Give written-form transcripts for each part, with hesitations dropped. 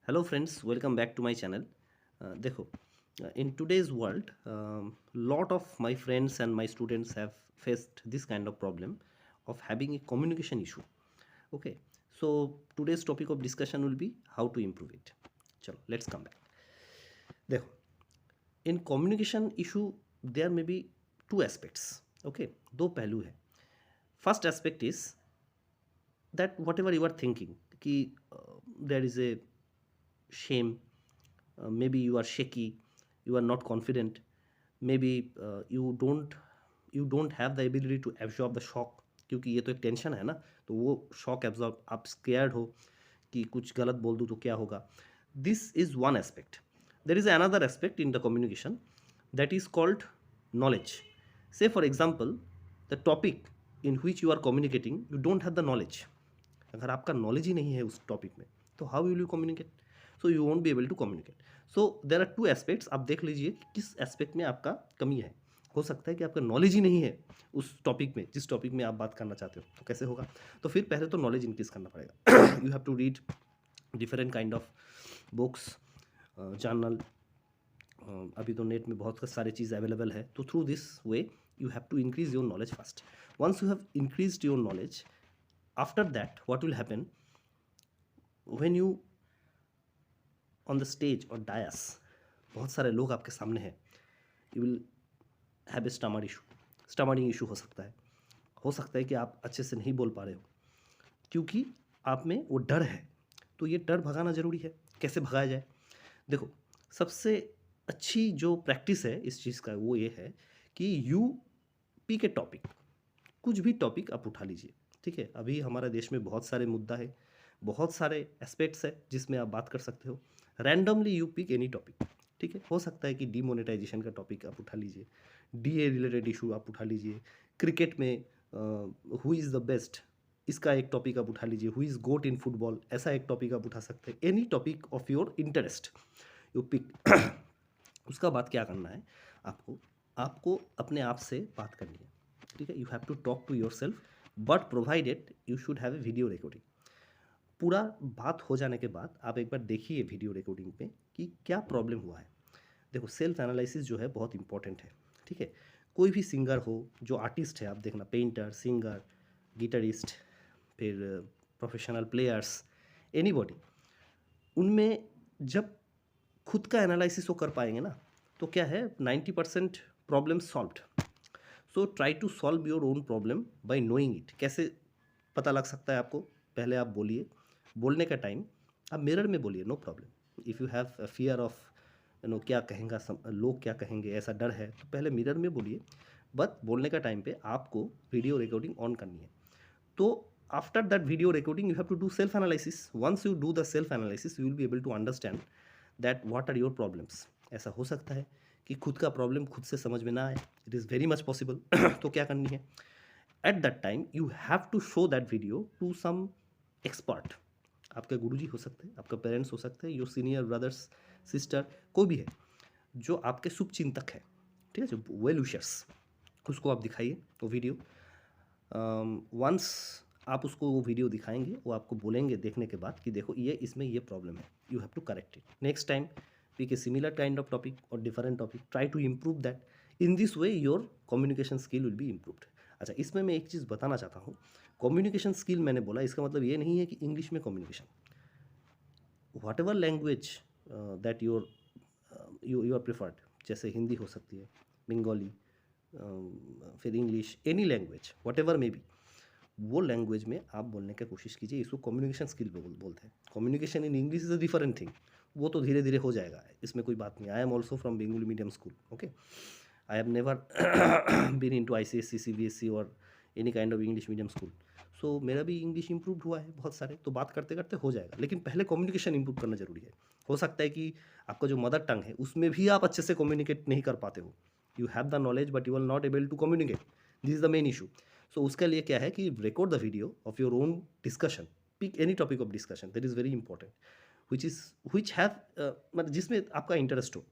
Hello friends, welcome back to my channel. देखो, in today's world, lot of my friends and my students have faced this kind of problem of having a communication issue. Okay, so today's topic of discussion will be how to improve it. चलो, let's come back. देखो, in communication issue there may be two aspects. Okay, दो पहलू है. First aspect is that whatever you are thinking कि there is a shame, maybe you are shaky, you are not confident, maybe you don't have the ability to absorb the shock, क्योंकि ये तो एक tension है ना. तो वो shock absorb, आप स्केयर्ड हो कि कुछ गलत बोल दूँ तो क्या होगा. This is one aspect. There is another aspect in the communication that is called knowledge. Say for example, the topic in which you are communicating, you don't have the knowledge. अगर आपका नॉलेज ही नहीं है उस topic में तो how will you communicate. So you won't be able to communicate. So there are two aspects. आप देख लीजिए कि किस एस्पेक्ट में आपका कमी है. हो सकता है कि आपका नॉलेज ही नहीं है उस टॉपिक में, जिस टॉपिक में आप बात करना चाहते हो. तो कैसे होगा. तो फिर पहले तो नॉलेज इंक्रीज करना पड़ेगा. You have to read different kind of books, journal. अभी तो नेट में बहुत सारे चीज़ अवेलेबल है. तो through this way you have to increase your knowledge first. Once you have increased your knowledge, after that what will happen, when you on the stage or dais, बहुत सारे लोग आपके सामने हैं, you will have a stammering issue हो सकता है कि आप अच्छे से नहीं बोल पा रहे हो क्योंकि आप में वो डर है. तो ये डर भगाना ज़रूरी है. कैसे भगाया जाए. देखो, सबसे अच्छी जो प्रैक्टिस है इस चीज़ का वो ये है कि यू पिक ए टॉपिक. कुछ भी टॉपिक आप उठा लीजिए. ठीक है, अभी हमारे देश में बहुत सारे मुद्दा है, बहुत सारे एस्पेक्ट्स है जिसमें आप बात कर सकते हो. Randomly you pick any topic. ठीक है, हो सकता है कि डीमोनेटाइजेशन का टॉपिक आप उठा लीजिए, डीए रिलेटेड इशू आप उठा लीजिए, क्रिकेट में हु इज़ द बेस्ट, इसका एक टॉपिक आप उठा लीजिए, who is goat in football, ऐसा एक टॉपिक आप उठा सकते हैं. Any topic of your interest you pick. उसका बात क्या करना है आपको. आपको अपने आप से बात करनी है. ठीक है, you have to talk to yourself, but provided you should have a video recording. पूरा बात हो जाने के बाद आप एक बार देखिए वीडियो रिकॉर्डिंग पे कि क्या प्रॉब्लम हुआ है. देखो, सेल्फ एनालिसिस जो है बहुत इंपॉर्टेंट है. ठीक है, कोई भी सिंगर हो, जो आर्टिस्ट है, आप देखना, पेंटर, सिंगर, गिटारिस्ट, फिर प्रोफेशनल प्लेयर्स, एनीबॉडी, उनमें जब खुद का एनालिसिस वो कर पाएंगे ना तो क्या है, 90% problem solved. So try to solve your own problem by knowing it. कैसे पता लग सकता है आपको. पहले आप बोलिए, बोलने का टाइम आप मिरर में बोलिए, no problem. If you have fear of क्या कहेंगे लोग, क्या कहेंगे, ऐसा डर है, तो पहले मिरर में बोलिए. बट बोलने का टाइम पे आपको वीडियो रिकॉर्डिंग ऑन करनी है. तो after that video recording you have to do self analysis. Once you do the self analysis you will be able to understand that what are your problems. ऐसा हो सकता है कि खुद का प्रॉब्लम खुद से समझ में ना आए. It is very much possible. तो क्या करनी है, at that time you have to show that video to some expert. आपके गुरुजी हो सकते हैं, आपका पेरेंट्स हो सकते हैं, योर सीनियर ब्रदर्स, सिस्टर, कोई भी है जो आपके शुभ चिंतक है. ठीक है, जो वेल विशर्स, उसको आप दिखाइए वो वीडियो. वंस आप उसको वो वीडियो दिखाएंगे, वो आपको बोलेंगे देखने के बाद कि देखो ये इसमें ये प्रॉब्लम है, you have to correct it. Next time pick a similar kind of topic और different topic, try to improve that. In this way your communication skill will be improved. अच्छा, इसमें मैं एक चीज़ बताना चाहता हूँ. कम्युनिकेशन स्किल मैंने बोला, इसका मतलब ये नहीं है कि इंग्लिश में communication. Whatever language that you are preferred, जैसे हिंदी हो सकती है, बंगाली, फिर English, any language whatever may be, वो लैंग्वेज में आप बोलने की कोशिश कीजिए. इसको कम्युनिकेशन स्किल बोलते हैं. Communication in English is a different thing. वो तो धीरे धीरे हो जाएगा, इसमें कोई बात नहीं. I am also from Bengali medium school. Okay, I have never been in to ICSE, CBSE और any kind of English medium school. So मेरा भी इंग्लिश इंप्रूव हुआ है बहुत सारे. तो बात करते करते हो जाएगा, लेकिन पहले कम्युनिकेशन इंप्रूव करना जरूरी है. हो सकता है कि आपका जो मदर टंग है उसमें भी आप अच्छे से कम्युनिकेट नहीं कर पाते हो. You have the knowledge but you are not able to communicate. This is the main issue. So उसके लिए क्या है कि record the video of your own discussion. Pick any topic of discussion that is very important, which have मतलब जिसमें आपका interest हो.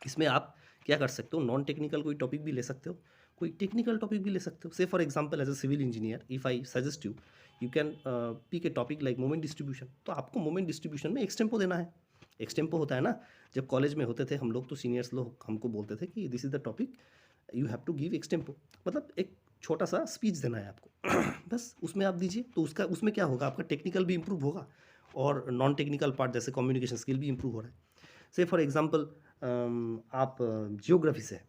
इसमें आप क्या कर सकते हो, नॉन टेक्निकल कोई टॉपिक भी ले सकते हो, कोई टेक्निकल टॉपिक भी ले सकते हो. Say for example as a civil engineer if I suggest you you can pick a topic like moment distribution. तो आपको मोमेंट डिस्ट्रीब्यूशन में एक्सटेम्पो देना है. एक्सटेम्पो होता है ना, जब कॉलेज में होते थे हम लोग तो सीनियर्स लोग हमको बोलते थे कि this is the topic you have to give extempore. मतलब एक छोटा सा स्पीच देना है आपको. बस उसमें आप दीजिए. तो उसमें क्या होगा, आपका टेक्निकल भी इंप्रूव होगा और नॉन टेक्निकल पार्ट जैसे कम्युनिकेशन स्किल भी इंप्रूव हो रहा है. से फॉर एग्जांपल आप जियोग्राफी से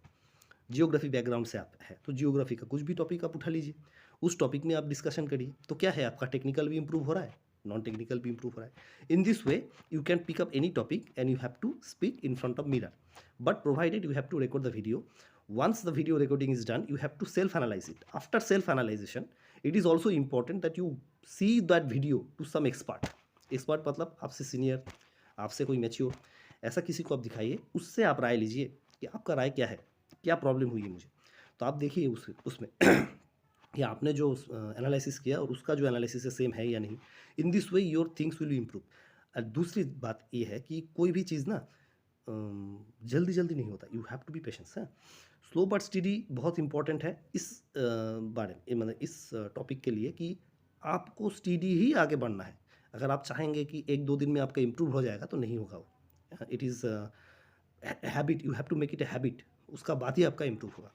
जियोग्राफी बैकग्राउंड से आप है तो जियोग्राफी का कुछ भी टॉपिक आप उठा लीजिए, उस टॉपिक में आप डिस्कशन करिए. तो क्या है, आपका टेक्निकल भी इंप्रूव हो रहा है, नॉन टेक्निकल भी इंप्रूव हो रहा है. In this way you can pick up any topic and you have to speak in front of mirror, but provided you have to record the video. Once the video recording is done, you have to self analyze it. After self analyzation, it is also important that you see that video to some expert. Expert मतलब आपसे senior, आपसे कोई mature, ऐसा किसी को आप दिखाइए, उससे आप राय लीजिए कि आपका राय क्या है, क्या प्रॉब्लम हुई है मुझे. तो आप देखिए उसमें कि आपने जो एनालिसिस किया और उसका जो एनालिसिस है सेम है या नहीं. इन this way your things will improve. दूसरी बात ये है कि कोई भी चीज़ ना जल्दी जल्दी नहीं होता. You have to be patience. है स्लो बट स्टडी बहुत इंपॉर्टेंट है इस बारे में, मतलब इस टॉपिक के लिए कि आपको स्टडी ही आगे बढ़ना है. अगर आप चाहेंगे कि 1-2 दिन में आपका इम्प्रूव हो जाएगा तो नहीं होगा वो. It is habit, you have to make it a habit, उसका बाद ही आपका इम्प्रूव होगा.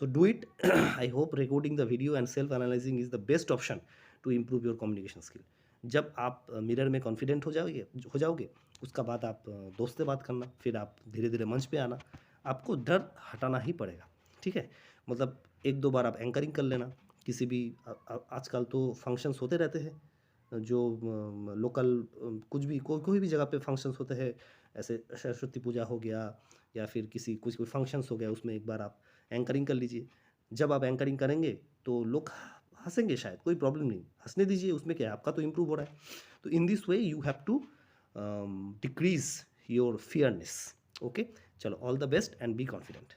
So do it. I hope recording the video and self analysing is the best option to improve your communication skill. जब आप mirror में confident हो जाओगे उसका बाद आप दोस्त से बात करना, फिर आप धीरे धीरे मंच पे आना. आपको डर हटाना ही पड़ेगा. ठीक है, मतलब 1-2 बार आप एंकरिंग कर लेना किसी भी आजकल तो फंक्शंस होते रहते हैं जो लोकल कुछ भी कोई भी जगह पे फंक्शंस होते हैं. ऐसे सरस्वती पूजा हो गया या फिर कोई फंक्शंस हो गया, उसमें एक बार आप एंकरिंग कर लीजिए. जब आप एंकरिंग करेंगे तो लोग हंसेंगे, शायद कोई प्रॉब्लम नहीं, हंसने दीजिए, उसमें क्या है, आपका तो इम्प्रूव हो रहा है. तो in this way you have to decrease your fearness. Okay, चलो, all the best and be confident.